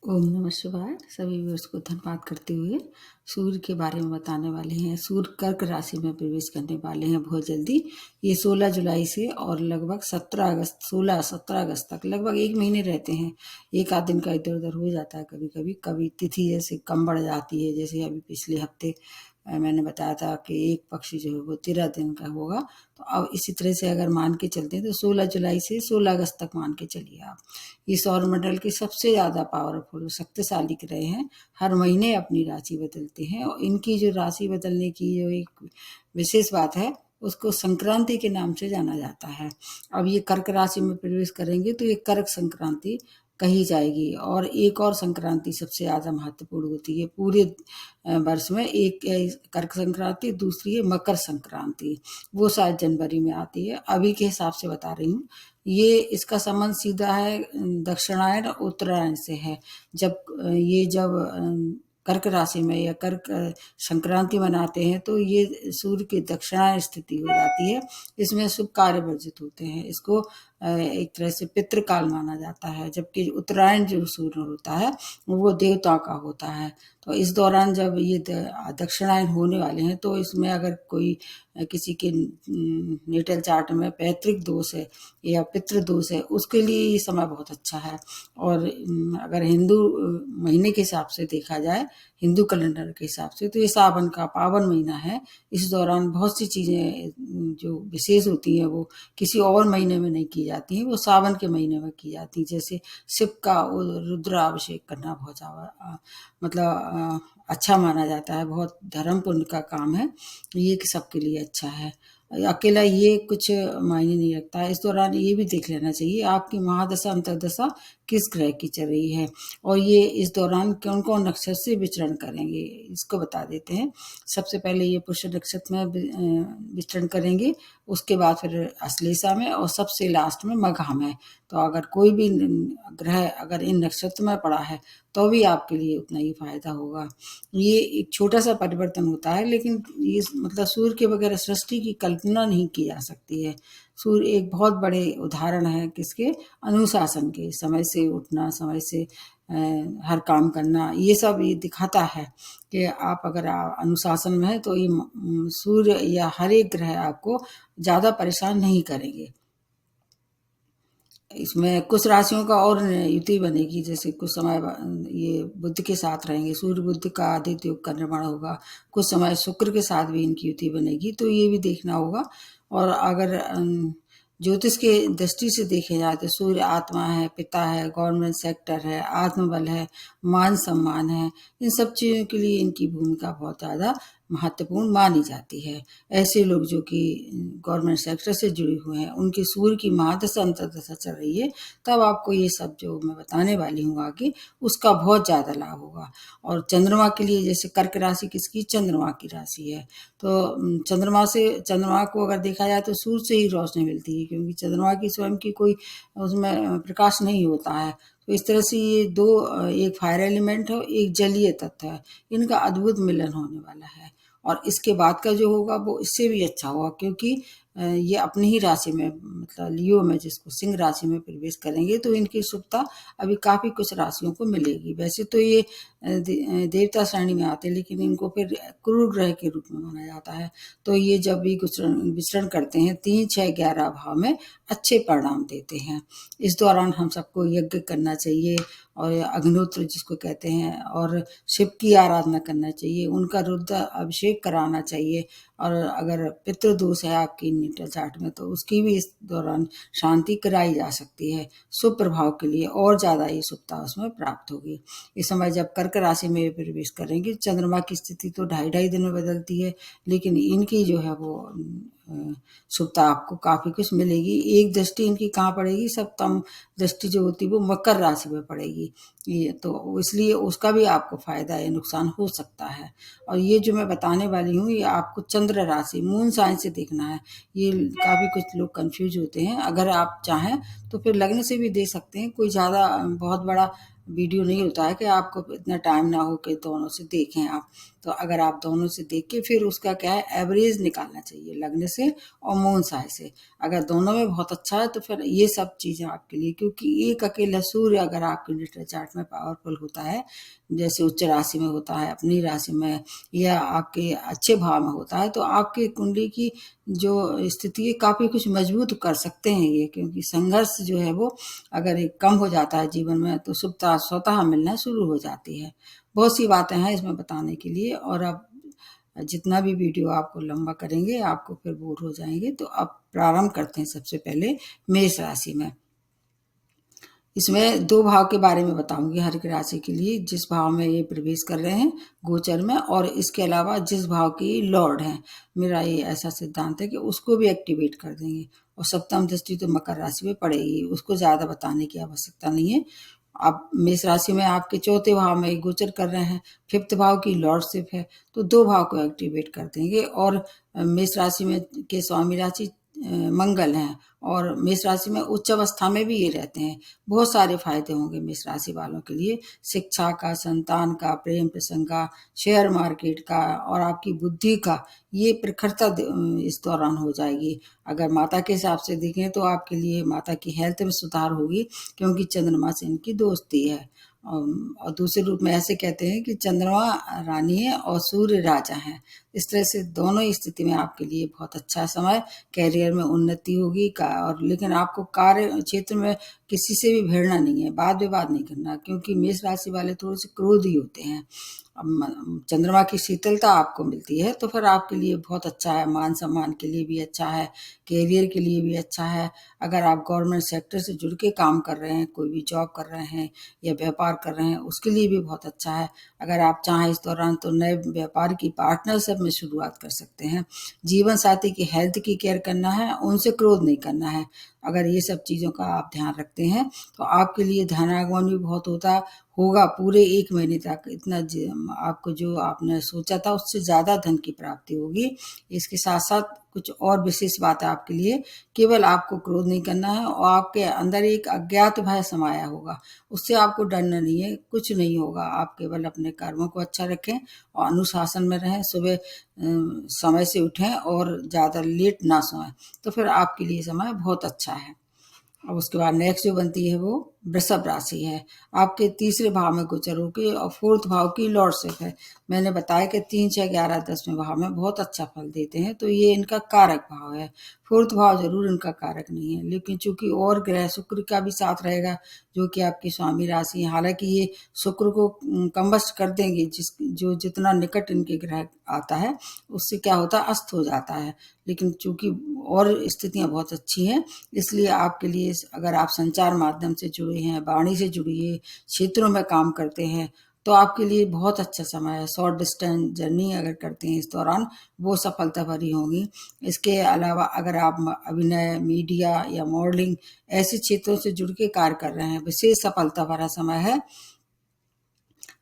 ओम नमः शिवाय। सभी व्यूअर्स को धन्यवाद करते हुए सूर्य के बारे में बताने वाले हैं। सूर्य कर्क राशि में प्रवेश करने वाले हैं बहुत जल्दी। ये 16 जुलाई से और लगभग 17 अगस्त तक लगभग एक महीने रहते हैं। एक आध दिन का इधर उधर हो जाता है, कभी कभी कभी तिथि जैसे कम बढ़ जाती है। जैसे अभी पिछले हफ्ते मैंने बताया था कि एक पक्षी जो है वो 13 दिन का होगा। तो अब इसी तरह से अगर मान के चलते हैं तो 16 जुलाई से 16 अगस्त तक मान के चलिए आप। ये सौरमंडल के सबसे ज़्यादा पावरफुल शक्तिशाली ग्रह हैं। हर महीने अपनी राशि बदलते हैं और इनकी जो राशि बदलने की जो एक विशेष बात है उसको संक्रांति के नाम से जाना जाता है। अब ये कर्क राशि में प्रवेश करेंगे तो ये कर्क संक्रांति कही जाएगी। और एक और संक्रांति सबसे ज़्यादा महत्वपूर्ण होती है पूरे वर्ष में। एक कर्क संक्रांति, दूसरी है मकर संक्रांति, वो शायद जनवरी में आती है। अभी के हिसाब से बता रही हूँ। ये इसका संबंध सीधा है दक्षिणायन और उत्तरायण से है। जब कर्क राशि में या कर्क संक्रांति मनाते हैं तो ये सूर्य की दक्षिणायन स्थिति हो जाती है। इसमें शुभ कार्य वर्जित होते हैं। इसको एक तरह से पितृकाल माना जाता है। जबकि उत्तरायण जो सूर्य होता है वो देवताओं का होता है। तो इस दौरान जब ये दक्षिणायन होने वाले हैं तो इसमें अगर कोई किसी के नेटल चार्ट में पैतृक दोष है या पितृ दोष है, उसके लिए ये समय बहुत अच्छा है। और अगर हिंदू महीने के हिसाब से देखा जाए, हिंदू कैलेंडर के हिसाब से, तो ये सावन का पावन महीना है। इस दौरान बहुत सी चीज़ें जो विशेष होती हैं वो किसी और महीने में नहीं की जाती हैं, वो सावन के महीने में की जाती हैं। जैसे शिव का रुद्राभिषेक करना बहुत ज़्यादा अच्छा माना जाता है, बहुत धर्म पुण्य का काम है ये, कि सबके लिए अच्छा है। अकेला ये कुछ मायने नहीं रखता है। इस दौरान ये भी देख लेना चाहिए आपकी महादशा अंतर्दशा किस ग्रह की चल रही है और ये इस दौरान कौन कौन नक्षत्र से विचरण करेंगे, इसको बता देते हैं। सबसे पहले ये पुष्य नक्षत्र में विचरण करेंगे, उसके बाद फिर अश्लेषा में और सबसे लास्ट में मघा में। तो अगर कोई भी ग्रह अगर इन नक्षत्र में पड़ा है तो भी आपके लिए उतना ही फायदा होगा। ये एक छोटा सा परिवर्तन होता है, लेकिन ये मतलब सूर्य के बगैर सृष्टि की कल्पना नहीं की जा सकती है। सूर्य एक बहुत बड़े उदाहरण है किसके, अनुशासन के। समय से उठना, समय से हर काम करना, ये सब ये दिखाता है कि आप अगर अनुशासन में है तो ये सूर्य या हर एक ग्रह आपको ज़्यादा परेशान नहीं करेंगे। इसमें कुछ राशियों का और युति बनेगी। जैसे कुछ समय ये बुध के साथ रहेंगे, सूर्य बुध का आदित्य योग का निर्माण होगा। कुछ समय शुक्र के साथ भी इनकी युति बनेगी, तो ये भी देखना होगा। और अगर ज्योतिष के दृष्टि से देखे जाए तो सूर्य आत्मा है, पिता है, गवर्नमेंट सेक्टर है, आत्मबल है, मान सम्मान है। इन सब चीज़ों के लिए इनकी भूमिका बहुत ज़्यादा महत्वपूर्ण मानी जाती है। ऐसे लोग जो कि गवर्नमेंट सेक्टर से जुड़े हुए हैं, उनकी सूर्य की महादशा अंतर्दशा चल रही है, तब आपको ये सब जो मैं बताने वाली हूँ आगे, उसका बहुत ज़्यादा लाभ होगा। और चंद्रमा के लिए, जैसे कर्क राशि किसकी, चंद्रमा की राशि है, तो चंद्रमा को अगर देखा जाए तो सूर्य से ही रोशनी मिलती है, क्योंकि चंद्रमा की स्वयं की कोई उसमें प्रकाश नहीं होता है। तो इस तरह से ये दो, एक फायर एलिमेंट है, एक जलीय तत्व है, इनका अद्भुत मिलन होने वाला है। और इसके बाद का जो होगा वो इससे भी अच्छा होगा, क्योंकि ये अपनी ही राशि में, मतलब लियो में, जिसको सिंह राशि में प्रवेश करेंगे, तो इनकी शुभता अभी काफ़ी कुछ राशियों को मिलेगी। वैसे तो ये देवता श्रेणी में आते हैं, लेकिन इनको फिर क्रूर ग्रह के रूप में माना जाता है। तो ये जब भी विचरण करते हैं 3, 6, 11 भाव में अच्छे परिणाम देते हैं। इस दौरान हम सबको यज्ञ करना चाहिए और अग्निहोत्र जिसको कहते हैं, और शिव की आराधना करना चाहिए, उनका रुद्र अभिषेक कराना चाहिए। और अगर पितृदोष है आपकी नेटल चार्ट में तो उसकी भी इस दौरान शांति कराई जा सकती है। शुभ प्रभाव के लिए और ज़्यादा ही शुभता उसमें प्राप्त होगी। इस समय जब कर्क राशि में प्रवेश करेंगे, चंद्रमा की स्थिति तो 2.5 दिन में बदलती है, लेकिन इनकी जो है वो शुभता आपको काफ़ी कुछ मिलेगी। एक दृष्टि इनकी कहाँ पड़ेगी, सप्तम दृष्टि जो होती है वो मकर राशि में पड़ेगी। ये तो इसलिए उसका भी आपको फायदा या नुकसान हो सकता है। और ये जो मैं बताने वाली हूँ ये आपको चंद्र राशि, मून साइन से देखना है। ये काफ़ी कुछ लोग कंफ्यूज होते हैं। अगर आप चाहें तो फिर लग्न से भी दे सकते हैं, कोई ज़्यादा बहुत बड़ा वीडियो नहीं होता है कि आपको इतना टाइम ना हो कि दोनों से देखें आप। तो अगर आप दोनों से देख के फिर उसका क्या है एवरेज निकालना चाहिए लग्न से और मून साई से। अगर दोनों में बहुत अच्छा है तो फिर ये सब चीज़ें आपके लिए, क्योंकि एक अकेला सूर्य अगर आपके नेटल चार्ट में पावरफुल होता है, जैसे उच्च राशि में होता है, अपनी राशि में या आपके अच्छे भाव में होता है, तो आपकी कुंडली की जो स्थिति है काफ़ी कुछ मजबूत कर सकते हैं ये। क्योंकि संघर्ष जो है वो अगर एक कम हो जाता है जीवन में तो शुभता स्वतः मिलना शुरू हो जाती है। बहुत सी बातें हैं इसमें बताने के लिए, और अब जितना भी वीडियो आपको लंबा करेंगे आपको फिर बोर हो जाएंगे। तो अब प्रारंभ करते हैं सबसे पहले मेष राशि में। इसमें 2 भाव के बारे में बताऊंगी हर एक राशि के लिए, जिस भाव में ये प्रवेश कर रहे हैं गोचर में, और इसके अलावा जिस भाव की लॉर्ड हैं, मेरा ये ऐसा सिद्धांत है कि उसको भी एक्टिवेट कर देंगे। और सप्तम दृष्टि तो मकर राशि में पड़ेगी, उसको ज़्यादा बताने की आवश्यकता नहीं है। अब मेष राशि में आपके चौथे भाव में गोचर कर रहे हैं, फिफ्थ भाव की लॉर्डशिप है, तो 2 भाव को एक्टिवेट कर देंगे। और मेष राशि में के स्वामी राशि मंगल हैं, और मेष राशि में उच्च अवस्था में भी ये रहते हैं। बहुत सारे फायदे होंगे मेष राशि वालों के लिए, शिक्षा का, संतान का, प्रेम प्रसंग का, शेयर मार्केट का और आपकी बुद्धि का ये प्रखरता इस दौरान हो जाएगी। अगर माता के हिसाब से देखें तो आपके लिए माता की हेल्थ में सुधार होगी, क्योंकि चंद्रमा से इनकी दोस्ती है। और दूसरे रूप में ऐसे कहते हैं कि चंद्रमा रानी है और सूर्य राजा है। इस तरह से दोनों ही स्थिति में आपके लिए बहुत अच्छा समय, कैरियर में उन्नति होगी का। और लेकिन आपको कार्य क्षेत्र में किसी से भी भिड़ना नहीं है, वाद विवाद नहीं करना, क्योंकि मेष राशि वाले थोड़े से क्रोधी होते हैं। चंद्रमा की शीतलता आपको मिलती है तो फिर आपके लिए बहुत अच्छा है, मान सम्मान के लिए भी अच्छा है, कैरियर के लिए भी अच्छा है। अगर आप गवर्नमेंट सेक्टर से जुड़ के काम कर रहे हैं, कोई भी जॉब कर रहे हैं या व्यापार कर रहे हैं, उसके लिए भी बहुत अच्छा है। अगर आप चाहें इस दौरान तो नए व्यापार की पार्टनरशिप में शुरुआत कर सकते हैं। जीवन साथी की हेल्थ की केयर करना है, उनसे क्रोध नहीं करना है। अगर ये सब चीज़ों का आप ध्यान रखते हैं तो आपके लिए धनागमन भी बहुत होगा पूरे 1 महीने तक। इतना आपको जो आपने सोचा था उससे ज़्यादा धन की प्राप्ति होगी। इसके साथ साथ कुछ और विशेष बात है आपके लिए, केवल आपको क्रोध नहीं करना है और आपके अंदर एक अज्ञात भय समाया होगा, उससे आपको डरना नहीं है, कुछ नहीं होगा। आप केवल अपने कर्मों को अच्छा रखें और अनुशासन में रहें, सुबह समय से उठें और ज़्यादा लेट ना सोएं, तो फिर आपके लिए समय बहुत अच्छा है। अब उसके बाद नेक्स्ट जो बनती है वो वृषभ राशि है। आपके तीसरे भाव में गोचर होकर और फोर्थ भाव की लॉर्डशिप है। मैंने बताया कि 3, 6, 11, 10वें भाव में बहुत अच्छा फल देते हैं, तो ये इनका कारक भाव है। फोर्थ भाव जरूर इनका कारक नहीं है, लेकिन चूंकि और ग्रह शुक्र का भी साथ रहेगा जो कि आपकी स्वामी राशि है। हालांकि ये शुक्र को कंबस्ट कर देंगे, जो जितना निकट इनके ग्रह आता है उससे क्या होता है अस्त हो जाता है। लेकिन चूंकि और स्थितियां बहुत अच्छी हैं, इसलिए आपके लिए अगर आप संचार माध्यम से जुड़े हैं, वाणी से जुड़िए, क्षेत्रों में काम करते हैं, तो आपके लिए बहुत अच्छा समय है। शॉर्ट डिस्टेंस जर्नी अगर करते हैं इस दौरान वो सफलता भरी होगी। इसके अलावा अगर आप अभिनय, मीडिया या मॉडलिंग ऐसे क्षेत्रों से जुड़ के कार्य कर रहे हैं, विशेष सफलता भरा समय है।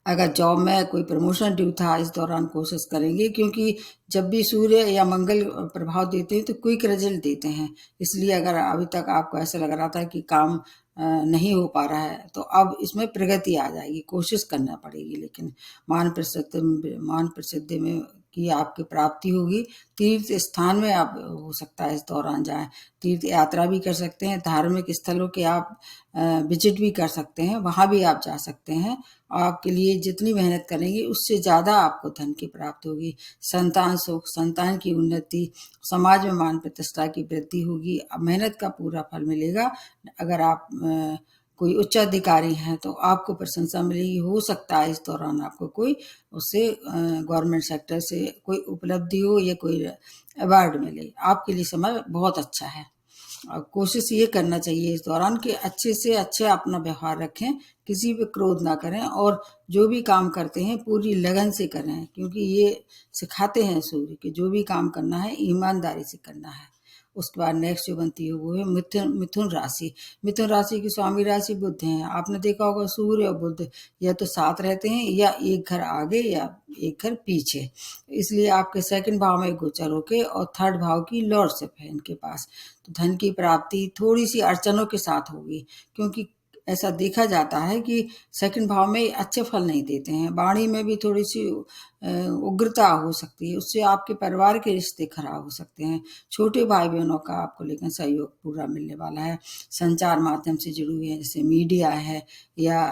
अगर जॉब में कोई प्रमोशन ड्यू था इस दौरान कोशिश करेंगे, क्योंकि जब भी सूर्य या मंगल प्रभाव देते हैं तो क्विक रिजल्ट देते हैं। इसलिए अगर अभी तक आपको ऐसा लग रहा था कि काम नहीं हो पा रहा है तो अब इसमें प्रगति आ जाएगी, कोशिश करना पड़ेगी। लेकिन मान प्रसिद्धि में की आपकी प्राप्ति होगी। तीर्थ स्थान में आप हो सकता है इस दौरान जाएं, तीर्थ यात्रा भी कर सकते हैं, धार्मिक स्थलों के आप विजिट भी कर सकते हैं, वहाँ भी आप जा सकते हैं। आपके लिए जितनी मेहनत करेंगे उससे ज़्यादा आपको धन की प्राप्ति होगी। संतान सुख, संतान की उन्नति, समाज में मान प्रतिष्ठा की वृद्धि होगी। अब मेहनत का पूरा फल मिलेगा। अगर आप कोई उच्च अधिकारी हैं तो आपको प्रशंसा मिलेगी। हो सकता है इस दौरान आपको कोई उससे गवर्नमेंट सेक्टर से कोई उपलब्धि हो या कोई अवार्ड मिले। आपके लिए समय बहुत अच्छा है। और कोशिश ये करना चाहिए इस दौरान कि अच्छे से अच्छा अपना व्यवहार रखें, किसी पे क्रोध ना करें, और जो भी काम करते हैं पूरी लगन से करें, क्योंकि ये सिखाते हैं सूर्य कि जो भी काम करना है ईमानदारी से करना है। उसके बाद नेक्स्ट जो बनती है वो है मिथुन राशि। मिथुन राशि की स्वामी राशि बुध हैं। आपने देखा होगा सूर्य और बुध या तो साथ रहते हैं या एक घर आगे या एक घर पीछे, इसलिए आपके सेकंड भाव में गोचर होके और थर्ड भाव की लॉर्डशिप है इनके पास। तो धन की प्राप्ति थोड़ी सी अड़चनों के साथ होगी, क्योंकि ऐसा देखा जाता है कि सेकंड भाव में अच्छे फल नहीं देते हैं। वाणी में भी थोड़ी सी उग्रता हो सकती है, उससे आपके परिवार के रिश्ते खराब हो सकते हैं। छोटे भाई बहनों का आपको लेकिन सहयोग पूरा मिलने वाला है। संचार माध्यम से जुड़ी हुई है, जैसे मीडिया है या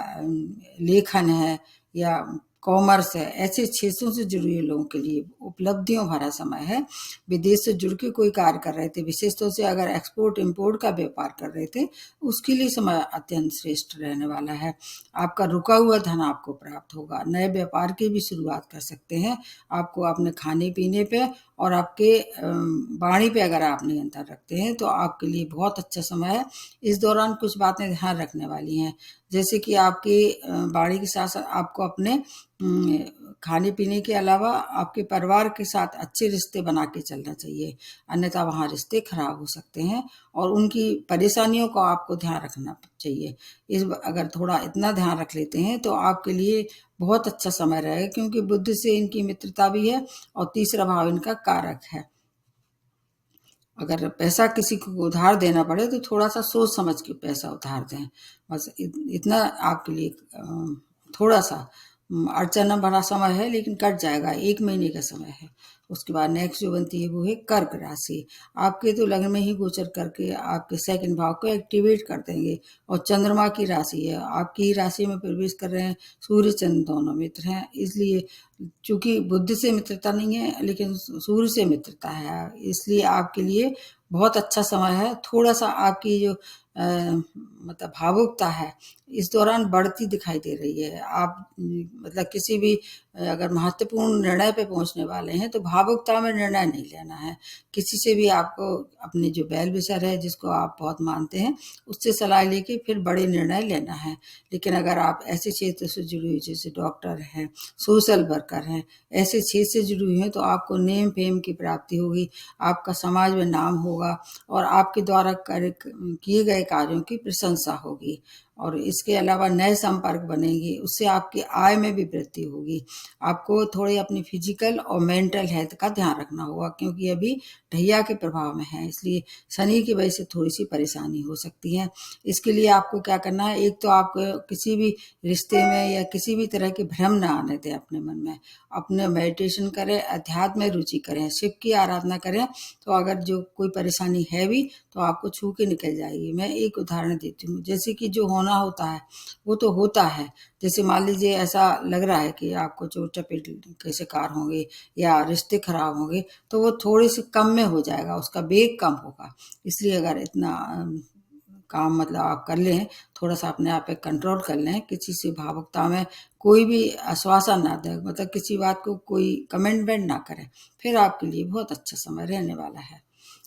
लेखन है या कॉमर्स है, ऐसे क्षेत्रों से जुड़े हुए लोगों के लिए उपलब्धियों भरा समय है। विदेश से जुड़ के कोई कार्य कर रहे थे, विशेष तौर से अगर एक्सपोर्ट इम्पोर्ट का व्यापार कर रहे थे, उसके लिए समय अत्यंत श्रेष्ठ रहने वाला है। आपका रुका हुआ धन आपको प्राप्त होगा। नए व्यापार की भी शुरुआत कर सकते हैं। आपको अपने खाने पीने पे और आपके वाणी पे अगर आप नियंत्रण रखते हैं तो आपके लिए बहुत अच्छा समय है। इस दौरान कुछ बातें ध्यान रखने वाली हैं, जैसे कि आपकी वाणी के साथ साथ आपको अपने खाने पीने के अलावा आपके परिवार के साथ अच्छे रिश्ते बना के चलना चाहिए, अन्यथा वहाँ रिश्ते खराब हो सकते हैं और उनकी परेशानियों का आपको ध्यान रखना चाहिए। अगर थोड़ा इतना ध्यान रख लेते हैं तो आपके लिए बहुत अच्छा समय रहेगा, क्योंकि बुध से इनकी मित्रता भी है और तीसरा भाव इनका कारक है। अगर पैसा किसी को उधार देना पड़े तो थोड़ा सा सोच समझ के पैसा उधार दें। बस इतना आपके लिए थोड़ा सा अड़चन भरा समय है, लेकिन कट जाएगा। 1 महीने का समय है। उसके बाद नेक्स्ट जो बनती है वो है कर्क राशि। आपके तो लग्न में ही गोचर करके आपके सेकंड भाव को एक्टिवेट कर देंगे और चंद्रमा की राशि है, आपकी ही राशि में प्रवेश कर रहे हैं। सूर्य चंद्र दोनों मित्र हैं, इसलिए चूंकि बुध से मित्रता नहीं है लेकिन सूर्य से मित्रता है, इसलिए आपके लिए बहुत अच्छा समय है। थोड़ा सा आपकी जो मतलब भावुकता है इस दौरान बढ़ती दिखाई दे रही है। आप मतलब किसी भी अगर महत्वपूर्ण निर्णय पे पहुंचने वाले हैं तो भावुकता में निर्णय नहीं लेना है। किसी से भी आपको अपने जो वेल विशर है, जिसको आप बहुत मानते हैं, उससे सलाह लेके फिर बड़े निर्णय लेना है। लेकिन अगर आप ऐसे क्षेत्र से जुड़ी हुई, जैसे डॉक्टर हैं, सोशल वर्कर हैं, ऐसे क्षेत्र से जुड़ी हुई हैं, तो आपको नेम फेम की प्राप्ति होगी, आपका समाज में नाम होगा और आपके द्वारा किए गए कार्यों की प्रशंसा होगी। और इसके अलावा नए संपर्क बनेंगे, उससे आपकी आय में भी वृद्धि होगी। आपको थोड़ी अपनी फिजिकल और मेंटल हेल्थ का ध्यान रखना होगा, क्योंकि अभी ढैया के प्रभाव में है, इसलिए शनि की वजह से थोड़ी सी परेशानी हो सकती है। इसके लिए आपको क्या करना है, एक तो आपको किसी भी रिश्ते में या किसी भी तरह के भ्रम ना आने दें अपने मन में। अपने मेडिटेशन करें, अध्यात्म में रुचि करें, शिव की आराधना करें, तो अगर जो कोई परेशानी है भी तो आपको छू के निकल जाएगी। मैं एक उदाहरण देती हूँ, जैसे कि जो होना होता है वो तो होता है। जैसे मान लीजिए ऐसा लग रहा है कि आपको चोट चपेट के शिकार होंगे या रिश्ते खराब होंगे, तो वो थोड़े से कम में हो जाएगा, उसका वेग कम होगा। इसलिए अगर इतना काम मतलब आप कर लें, थोड़ा सा अपने आप पे कंट्रोल कर लें, किसी से भावुकता में कोई भी आश्वासन ना दें, मतलब किसी बात को कोई कमेंटमेंट ना करें, फिर आपके लिए बहुत अच्छा समय रहने वाला है।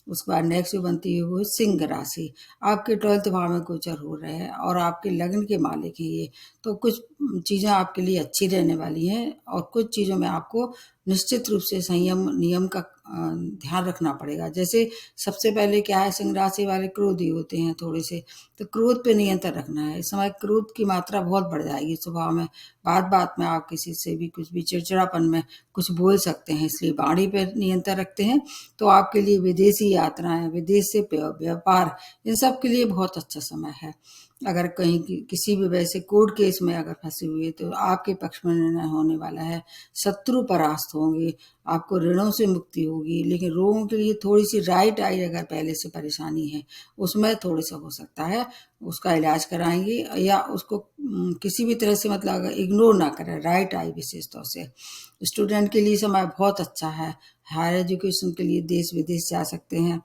उसके बाद नेक्स्ट जो बनती है वो है सिंह राशि। आपके 12th भाव में गोचर हो रहे हैं और आपके लग्न के मालिक हैं ये, तो कुछ चीज़ें आपके लिए अच्छी रहने वाली हैं और कुछ चीज़ों में आपको निश्चित रूप से संयम नियम का ध्यान रखना पड़ेगा। जैसे सबसे पहले क्या है, सिंह राशि वाले क्रोधी होते हैं थोड़े से, तो क्रोध पे नियंत्रण रखना है। इस समय क्रोध की मात्रा बहुत बढ़ जाएगी स्वभाव में, बात बात में आप किसी से भी कुछ भी चिड़चिड़ापन में कुछ बोल सकते हैं, इसलिए वाणी पे नियंत्रण रखते हैं तो आपके लिए विदेशी यात्राएं, विदेश से व्यापार, इन सब के लिए बहुत अच्छा समय है। अगर कहीं किसी भी वजह से कोर्ट केस में अगर फंसे हुए तो आपके पक्ष में निर्णय होने वाला है। शत्रु परास्त होंगे, आपको ऋणों से मुक्ति होगी। लेकिन रोगों के लिए थोड़ी सी राइट आई अगर पहले से परेशानी है, उसमें थोड़ा सा हो सकता है, उसका इलाज कराएंगे या उसको किसी भी तरह से मतलब अगर इग्नोर ना करें, राइट आई विशेष तौर से। स्टूडेंट के लिए समय बहुत अच्छा है, हायर एजुकेशन के लिए देश विदेश जा सकते हैं।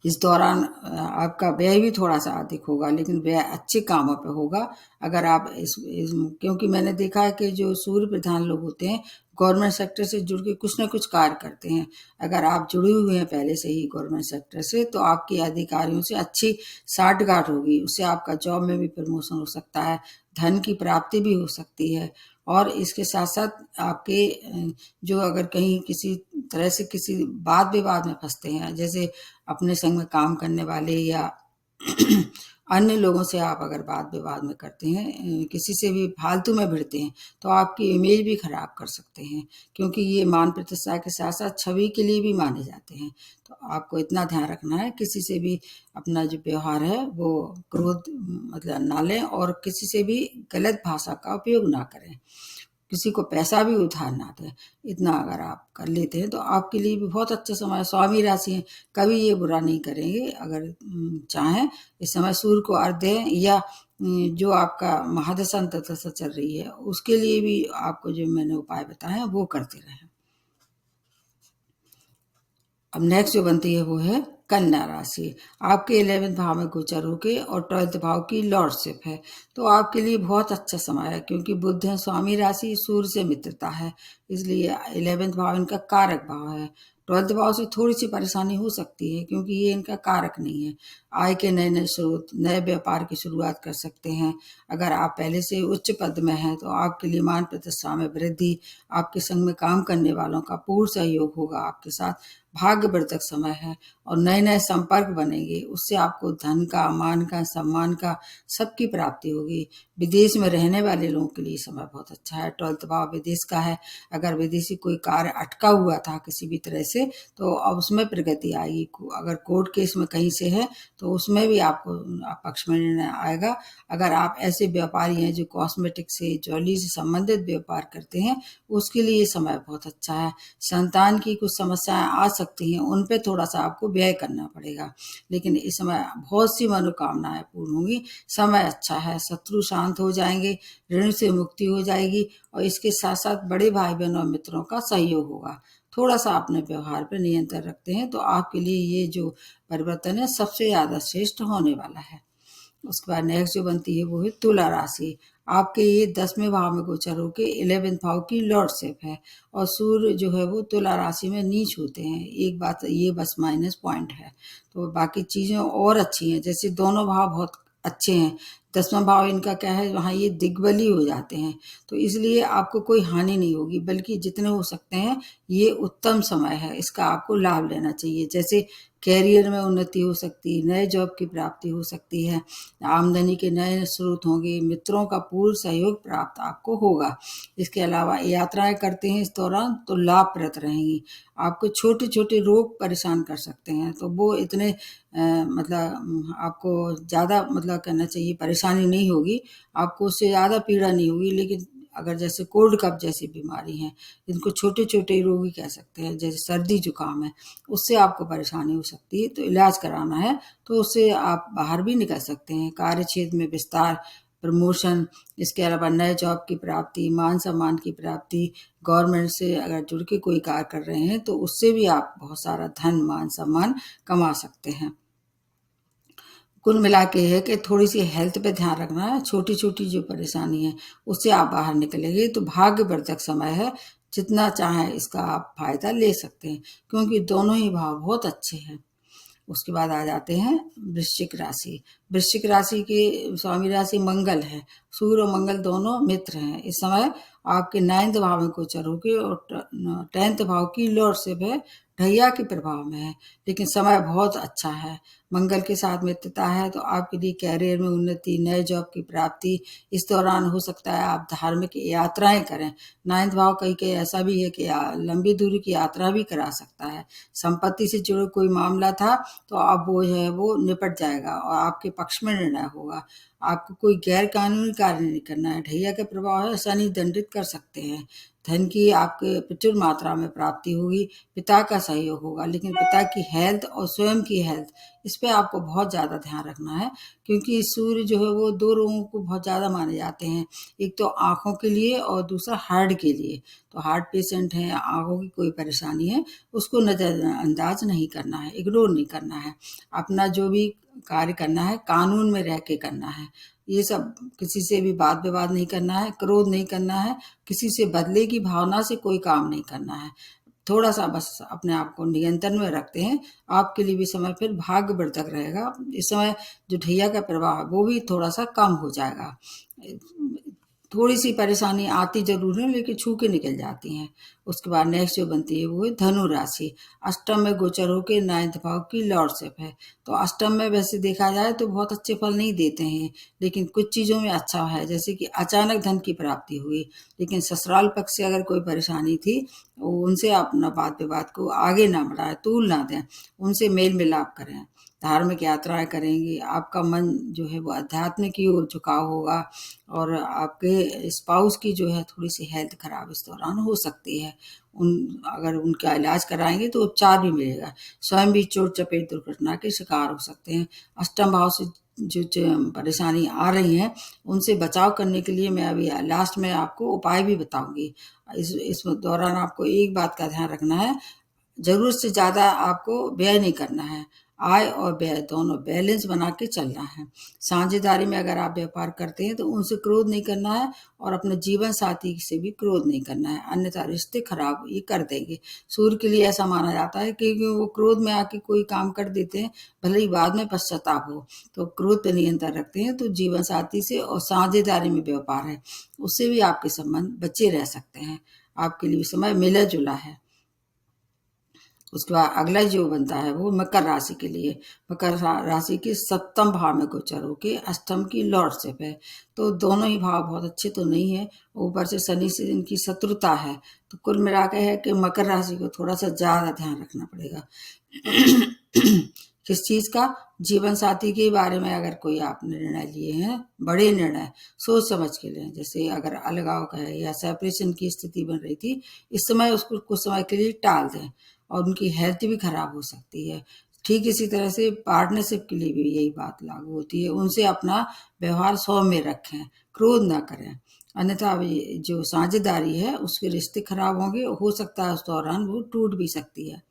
इस दौरान आपका व्यय भी थोड़ा सा अधिक होगा, लेकिन व्यय अच्छे कामों पे होगा। अगर आप क्योंकि मैंने देखा है कि जो सूर्य प्रधान लोग होते हैं गवर्नमेंट सेक्टर से जुड़ के कुछ ना कुछ कार्य करते हैं। अगर आप जुड़े हुए हैं पहले से ही गवर्नमेंट सेक्टर से, तो आपकी अधिकारियों से अच्छी साठगांठ होगी, उससे आपका जॉब में भी प्रमोशन हो सकता है, धन की प्राप्ति भी हो सकती है। और इसके साथ साथ आपके जो अगर कहीं किसी तरह से किसी वाद विवाद में फंसते हैं, जैसे अपने संग में काम करने वाले या अन्य लोगों से आप अगर वाद विवाद में करते हैं, किसी से भी फालतू में भिड़ते हैं, तो आपकी इमेज भी खराब कर सकते हैं, क्योंकि ये मान प्रतिष्ठा के साथ साथ छवि के लिए भी माने जाते हैं। तो आपको इतना ध्यान रखना है, किसी से भी अपना जो व्यवहार है वो क्रोध मतलब ना लें, और किसी से भी गलत भाषा का उपयोग ना करें, किसी को पैसा भी उधार ना दें। इतना अगर आप कर लेते हैं तो आपके लिए भी बहुत अच्छा समय है। स्वामी राशि है, कभी ये बुरा नहीं करेंगे। अगर चाहें इस समय सूर्य को अर्घ दें, या जो आपका महादशा अंतर्दशा चल रही है उसके लिए भी आपको जो मैंने उपाय बताए हैं वो करते रहें। अब नेक्स्ट जो बनती है वो है कन्या राशि। आपके 11वें भाव में गोचर होके और 12वें भाव की लॉर्डशिप है, तो आपके लिए बहुत अच्छा समय है, क्योंकि बुध है स्वामी राशि, सूर्य से मित्रता है, इसलिए 11वें भाव इनका कारक भाव है। 12वें भाव से थोड़ी सी परेशानी हो सकती है, क्योंकि ये इनका कारक नहीं है। आय के नए नए स्रोत, नए व्यापार की शुरुआत कर सकते हैं। अगर आप पहले से उच्च पद में हैं तो आपके लिए मान प्रतिष्ठा में वृद्धि, आपके संग में काम करने वालों का पूर्ण सहयोग होगा आपके साथ। भाग्यवर्धक समय है और नए नए संपर्क बनेंगे, उससे आपको धन का, मान का, सम्मान का, सबकी प्राप्ति होगी। विदेश में रहने वाले लोगों के लिए समय बहुत अच्छा है। 12वां भाव विदेश का है। अगर विदेशी कोई कार्य अटका हुआ था किसी भी तरह से, तो अब उसमें प्रगति आएगी। अगर कोर्ट केस में कहीं से है तो उसमें भी आपको पक्ष में निर्णय आएगा। अगर आप ऐसे व्यापारी हैं जो कॉस्मेटिक से, ज्वेलरी से संबंधित व्यापार करते हैं, उसके लिए ये समय बहुत अच्छा है। संतान की कुछ समस्याएं आ सकती हैं, उन पे थोड़ा सा आपको व्यय करना पड़ेगा, लेकिन इस समय बहुत सी मनोकामनाएं पूर्ण होंगी। समय अच्छा है, शत्रु शांत हो जाएंगे, ऋण से मुक्ति हो जाएगी, और इसके साथ साथ बड़े भाई बहनों और मित्रों का सहयोग होगा। थोड़ा सा अपने व्यवहार पर नियंत्रण रखते हैं तो आपके लिए ये जो परिवर्तन है सबसे ज्यादा श्रेष्ठ होने वाला है। उसके बाद नेक्स्ट जो बनती है वो है तुला राशि। आपके ये 10वें भाव में गोचर होके 11वें भाव की लॉर्डशिप है, और सूर्य जो है वो तुला राशि में नीच होते हैं। एक बात ये बस माइनस पॉइंट है, तो बाकी चीजें और अच्छी हैं, जैसे दोनों भाव बहुत अच्छे हैं। 10वां भाव इनका क्या है, वहाँ ये दिग्बली हो जाते हैं, तो इसलिए आपको कोई हानि नहीं होगी, बल्कि जितने हो सकते हैं ये उत्तम समय है, इसका आपको लाभ लेना चाहिए। जैसे कैरियर में उन्नति हो सकती है, नए जॉब की प्राप्ति हो सकती है, आमदनी के नए स्रोत होंगे, मित्रों का पूर्ण सहयोग प्राप्त आपको होगा। इसके अलावा यात्राएं करते हैं इस दौरान तो लाभप्रद रहेंगी। आपको छोटे छोटे रोग परेशान कर सकते हैं, तो वो इतने मतलब आपको ज़्यादा मतलब कहना चाहिए परेशानी नहीं होगी, आपको उससे ज़्यादा पीड़ा नहीं होगी। लेकिन अगर जैसे कोल्ड कफ जैसी बीमारी है, इनको छोटे छोटे रोग ही कह सकते हैं, जैसे सर्दी जुकाम है, उससे आपको परेशानी हो सकती है, तो इलाज कराना है तो उससे आप बाहर भी निकल सकते हैं। कार्य क्षेत्र में विस्तार, प्रमोशन, इसके अलावा नए जॉब की प्राप्ति, मान सम्मान की प्राप्ति, गवर्नमेंट से अगर जुड़ के कोई कार्य कर रहे हैं तो उससे भी आप बहुत सारा धन, मान सम्मान कमा सकते हैं। कुल मिला के है कि थोड़ी सी हेल्थ पे ध्यान रखना है, छोटी छोटी जो परेशानी है उससे आप बाहर निकलेंगे तो भाग्यवर्धक समय है। जितना चाहें इसका आप फायदा ले सकते हैं, क्योंकि दोनों ही भाव बहुत अच्छे हैं। उसके बाद आ जाते हैं वृश्चिक राशि। वृश्चिक राशि के स्वामी राशि मंगल है। सूर्य और मंगल दोनों मित्र हैं। इस समय आपके 9वें भाव में गोचर होगी और 10वें भाव की लॉर्डशिप है, ढैया के प्रभाव में है, लेकिन समय बहुत अच्छा है। मंगल के साथ मित्रता है तो आपके लिए कैरियर में उन्नति, नए जॉब की प्राप्ति। इस दौरान हो सकता है आप धार्मिक यात्राएं करें। 9वां भाव कहीं कहीं ऐसा भी है कि लंबी दूरी की यात्रा भी करा सकता है। संपत्ति से जुड़े कोई मामला था तो अब वो है वो निपट जाएगा और आपके पक्ष में निर्णय होगा। आपको कोई गैर कानूनी कार्य नहीं करना है। ढैया का प्रभाव है, शनि दंडित कर सकते हैं। धन की आपके प्रचुर मात्रा में प्राप्ति होगी, पिता का सहयोग होगा, लेकिन पिता की हेल्थ और स्वयं की हेल्थ, इस पे आपको बहुत ज़्यादा ध्यान रखना है, क्योंकि सूर्य जो है वो दो रोगों को बहुत ज़्यादा माने जाते हैं। एक तो आँखों के लिए और दूसरा हार्ट के लिए। तो हार्ट पेशेंट हैं, आँखों की कोई परेशानी है, उसको नज़रअंदाज नहीं करना है, इग्नोर नहीं करना है। अपना जो भी कार्य करना है कानून में रह के करना है। ये सब किसी से भी वाद विवाद नहीं करना है, क्रोध नहीं करना है, किसी से बदले की भावना से कोई काम नहीं करना है। थोड़ा सा बस अपने आप को नियंत्रण में रखते हैं, आपके लिए भी समय फिर भाग्यवर्धक रहेगा। इस समय जो ढैया का प्रभाव है वो भी थोड़ा सा कम हो जाएगा। थोड़ी सी परेशानी आती जरूर है लेकिन छू के निकल जाती हैं। उसके बाद नेक्स्ट जो बनती है वो है धनु राशि। अष्टम में गोचर होकर 9th भाव की लॉर्डशिप है। तो अष्टम में वैसे देखा जाए तो बहुत अच्छे फल नहीं देते हैं, लेकिन कुछ चीज़ों में अच्छा है, जैसे कि अचानक धन की प्राप्ति हुई। लेकिन ससुराल पक्ष से अगर कोई परेशानी थी, उनसे आप अपना बात विवाद को आगे ना बढ़ाएं, तूल ना दें, उनसे मेल मिलाप करें। धार्मिक यात्राएं करेंगी, आपका मन जो है वो अध्यात्म की ओर झुकाव होगा। और आपके स्पाउस की जो है थोड़ी सी हेल्थ खराब इस दौरान हो सकती है। अगर उनका इलाज कराएंगे तो उपचार भी मिलेगा। स्वयं भी चोट चपेट दुर्घटना के शिकार हो सकते हैं। अष्टम भाव से जो परेशानी आ रही है उनसे बचाव करने के लिए मैं अभी लास्ट में आपको उपाय भी बताऊंगी। इस दौरान आपको एक बात का ध्यान रखना है, जरूरत से ज्यादा आपको व्यय नहीं करना है। आय और व्यय दोनों बैलेंस बना के चलना है। साझेदारी में अगर आप व्यापार करते हैं तो उनसे क्रोध नहीं करना है, और अपने जीवन साथी से भी क्रोध नहीं करना है, अन्यथा रिश्ते खराब ये कर देंगे। सूर्य के लिए ऐसा माना जाता है कि वो क्रोध में आके कोई काम कर देते हैं, भले ही बाद में पश्चाताप हो। तो क्रोध पे नियंत्रण रखते हैं तो जीवन साथी से और साझेदारी में व्यापार है उससे भी आपके संबंध बचे रह सकते हैं। आपके लिए समय मिला जुला है। उसके बाद अगला जो बनता है वो मकर राशि के लिए। मकर राशि के सप्तम भाव में गोचर होके अष्टम की लॉर्डशिप है। तो दोनों ही भाव बहुत अच्छे तो नहीं है, ऊपर से शनि से इनकी शत्रुता है। तो कुल मिला के है कि मकर राशि को थोड़ा सा ज्यादा ध्यान रखना पड़ेगा। किस चीज का? जीवन साथी के बारे में अगर कोई आप निर्णय लिए हैं, बड़े निर्णय सोच समझ के लें। जैसे अगर अलगाव का है या सेपरेशन की स्थिति बन रही थी, इस समय उसको कुछ समय के लिए टाल दें, और उनकी हेल्थ भी खराब हो सकती है। ठीक इसी तरह से पार्टनरशिप के लिए भी यही बात लागू होती है। उनसे अपना व्यवहार सौम्य रखें, क्रोध ना करें, अन्यथा जो साझेदारी है उसके रिश्ते खराब होंगे। हो सकता है उस दौरान वो टूट भी सकती है।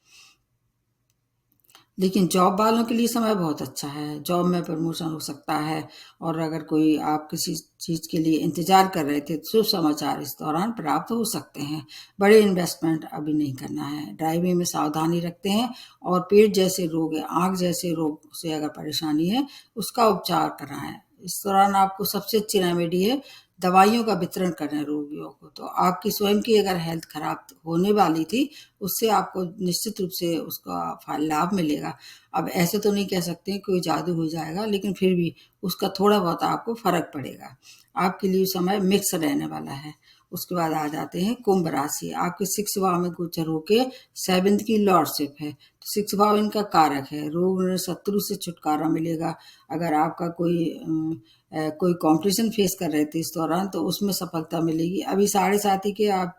लेकिन जॉब वालों के लिए समय बहुत अच्छा है, जॉब में प्रमोशन हो सकता है। और अगर कोई आप किसी चीज़ के लिए इंतजार कर रहे थे तो शुभ समाचार इस दौरान प्राप्त हो सकते हैं। बड़े इन्वेस्टमेंट अभी नहीं करना है। ड्राइविंग में सावधानी रखते हैं, और पेट जैसे रोग है, आँख जैसे रोग से अगर परेशानी है उसका उपचार कराएं। इस दौरान आपको सबसे अच्छी रेमेडी है दवाइयों का वितरण करें रोगियों को। तो आपकी स्वयं की अगर हेल्थ खराब होने वाली थी, उससे आपको निश्चित रूप से उसका लाभ मिलेगा। अब ऐसे तो नहीं कह सकते हैं कोई जादू हो जाएगा, लेकिन फिर भी उसका थोड़ा बहुत आपको फर्क पड़ेगा। आपके लिए समय मिक्स रहने वाला है। उसके बाद आ जाते हैं कुंभ राशि। आपके 6 भाव में गोचर होके 7th की लॉर्डशिप है। तो 6 भाव इनका कारक है। रोग शत्रु से छुटकारा मिलेगा। अगर आपका कोई कंपटीशन फेस कर रहे थे इस दौरान, तो उसमें सफलता मिलेगी। अभी 7.5 के आप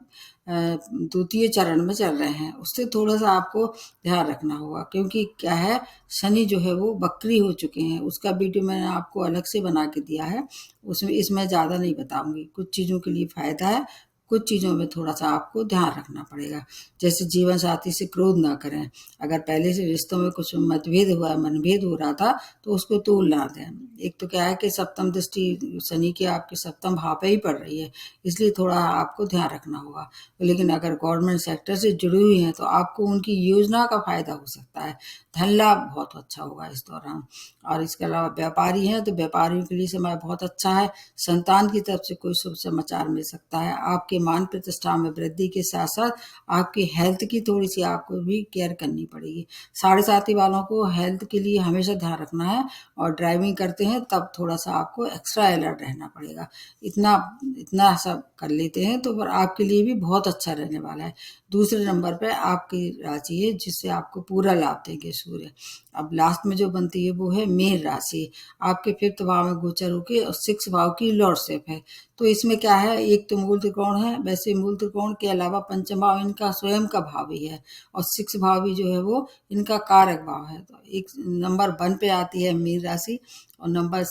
द्वितीय चरण में चल रहे हैं, उससे थोड़ा सा आपको ध्यान रखना होगा, क्योंकि क्या है, शनि जो है वो वक्री हो चुके हैं। उसका वीडियो मैंने आपको अलग से बना के दिया है, उसमें इसमें ज़्यादा नहीं बताऊंगी। कुछ चीज़ों के लिए फायदा है, कुछ चीज़ों में थोड़ा सा आपको ध्यान रखना पड़ेगा। जैसे जीवन साथी से क्रोध ना करें। अगर पहले से रिश्तों में कुछ मतभेद हुआ, मनभेद हो रहा था, तो उसको तूल ना दें। एक तो क्या है कि सप्तम दृष्टि शनि की आपके सप्तम भाव पे ही पड़ रही है, इसलिए थोड़ा आपको ध्यान रखना होगा। लेकिन अगर गवर्नमेंट सेक्टर से जुड़ी हुई हैं तो आपको उनकी योजना का फायदा हो सकता है। धन लाभ बहुत अच्छा होगा इस दौरान। और इसके अलावा व्यापारी हैं तो व्यापारियों के लिए समय बहुत अच्छा है। संतान की तरफ से कोई शुभ समाचार मिल सकता है। आपके मान प्रतिष्ठा में वृद्धि के साथ साथ आपकी हेल्थ की थोड़ी सी आपको भी केयर करनी पड़ेगी। 7.5 वालों को हेल्थ के लिए हमेशा ध्यान रखना है, और ड्राइविंग करते हैं तब थोड़ा सा आपको एक्स्ट्रा अलर्ट रहना पड़ेगा। इतना इतना सब कर लेते हैं तो पर आपके लिए भी बहुत अच्छा रहने वाला है। दूसरे नंबर पे आपकी राशि है जिससे आपको पूरा लाभ देंगे सूर्य। अब लास्ट में जो बनती है वो है मीन राशि। आपके 5th भाव में गोचर होके और 6 भाव की लॉर्डशिप है। तो इसमें क्या है, एक तो मूल त्रिकोण है, वैसे मूल त्रिकोण के अलावा पंचम भाव इनका स्वयं का भाव भी है, और 6 भाव भी जो है वो इनका कारक भाव है। तो एक नंबर 1 पे आती है मीन राशि, और नंबर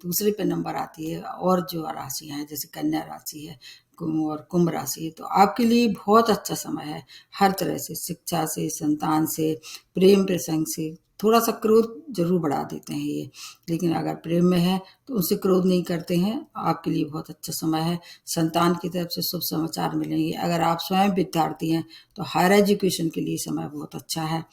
दूसरे पे नंबर आती है और जो राशियां हैं, जैसे कन्या राशि है और कुंभ राशि है। तो आपके लिए बहुत अच्छा समय है, हर तरह से, शिक्षा से, संतान से, प्रेम प्रसंग से, थोड़ा सा क्रोध जरूर बढ़ा देते हैं ये, लेकिन अगर प्रेम में है तो उनसे क्रोध नहीं करते हैं। आपके लिए बहुत अच्छा समय है। संतान की तरफ से शुभ समाचार मिलेंगे। अगर आप स्वयं विद्यार्थी हैं तो हायर एजुकेशन के लिए समय बहुत अच्छा है।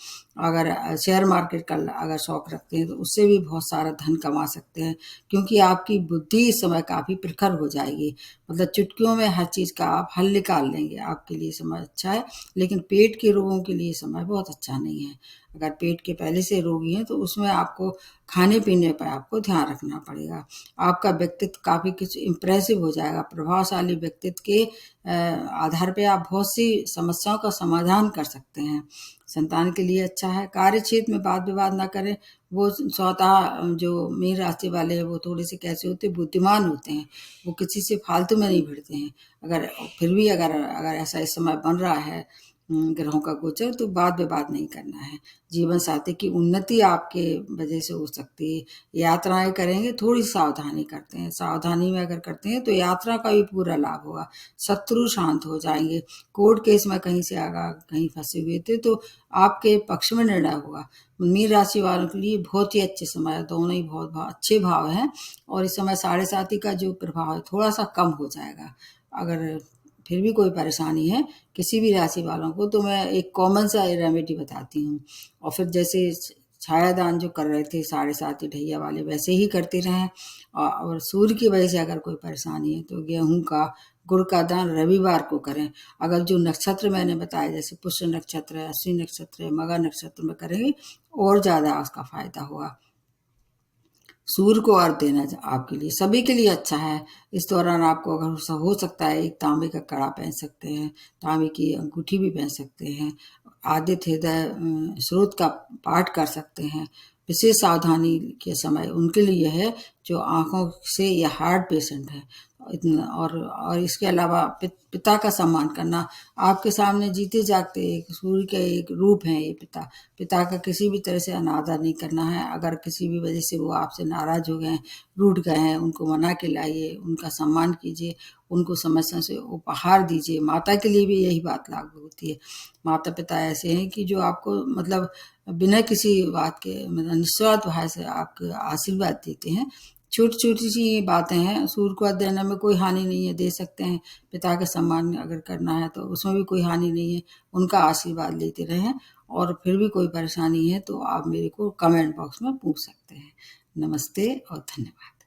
अगर शेयर मार्केट का अगर शौक रखते हैं तो उससे भी बहुत सारा धन कमा सकते हैं, क्योंकि आपकी बुद्धि इस समय काफ़ी प्रखर हो जाएगी। मतलब चुटकियों में हर चीज़ का आप हल निकाल लेंगे। आपके लिए समय अच्छा है, लेकिन पेट के रोगों के लिए समय बहुत अच्छा नहीं है। अगर पेट के पहले से रोगी हैं तो उसमें आपको खाने पीने पर आपको ध्यान रखना पड़ेगा। आपका व्यक्तित्व काफ़ी कुछ इम्प्रेसिव हो जाएगा। प्रभावशाली व्यक्तित्व के आधार पे आप बहुत सी समस्याओं का समाधान कर सकते हैं। संतान के लिए अच्छा है। कार्य क्षेत्र में वाद विवाद ना करें। वो स्वतः जो मीन राशि वाले हैं वो थोड़े से कैसे होते हैं, बुद्धिमान होते हैं। वो किसी से फालतू में नहीं भिड़ते हैं। अगर फिर भी अगर अगर ऐसा इस समय बन रहा है ग्रहों का गोचर, तो वाद विवाद नहीं करना है। जीवन साथी की उन्नति आपके वजह से हो सकती है। यात्राएं करेंगे, थोड़ी सावधानी करते हैं। सावधानी में अगर करते हैं तो यात्रा का भी पूरा लाभ होगा। शत्रु शांत हो जाएंगे। कोर्ट केस में कहीं से आगा कहीं फंसे हुए थे तो आपके पक्ष में निर्णय होगा। मीन राशि वालों के लिए बहुत ही अच्छे समय है। दोनों ही बहुत अच्छे भाव हैं, और इस समय साढ़े साथी का जो प्रभाव है थोड़ा सा कम हो जाएगा। अगर फिर भी कोई परेशानी है किसी भी राशि वालों को, तो मैं एक कॉमन सा रेमेडी बताती हूँ। और फिर जैसे छायादान जो कर रहे थे साढ़े साथी ढैया वाले, वैसे ही करते रहें। और सूर्य की वजह से अगर कोई परेशानी है तो गेहूं का गुड़ का दान रविवार को करें। अगर जो नक्षत्र मैंने बताया जैसे पुष्य नक्षत्र है, अश्विनी नक्षत्र है, मगा नक्षत्र में करेंगे और ज़्यादा उसका फायदा होगा। सूर्य को अर्घ देना आपके लिए सभी के लिए अच्छा है। इस दौरान आपको अगर हो सकता है एक तांबे का कड़ा पहन सकते हैं, तांबे की अंगूठी भी पहन सकते हैं। आदित्य हृदय स्रोत का पाठ कर सकते हैं। विशेष सावधानी के समय उनके लिए है जो आंखों से या हार्ट पेशेंट है। इतना और इसके अलावा पिता का सम्मान करना। आपके सामने जीते जागते एक सूर्य के एक रूप है ये पिता। पिता का किसी भी तरह से अनादर नहीं करना है। अगर किसी भी वजह से वो आपसे नाराज हो गए हैं, रूठ गए हैं, उनको मना के लाइए, उनका सम्मान कीजिए, उनको समस्या से उपहार दीजिए। माता के लिए भी यही बात लागू होती है। माता पिता ऐसे हैं कि जो आपको मतलब बिना किसी बात के मतलब निस्वार्थ भाव से आपको आशीर्वाद देते हैं। छोटी छोटी सी बातें हैं। सूर्य को अर्घ देने में कोई हानि नहीं है, दे सकते हैं। पिता का सम्मान अगर करना है तो उसमें भी कोई हानि नहीं है। उनका आशीर्वाद लेते रहें। और फिर भी कोई परेशानी है तो आप मेरे को कमेंट बॉक्स में पूछ सकते हैं। नमस्ते और धन्यवाद।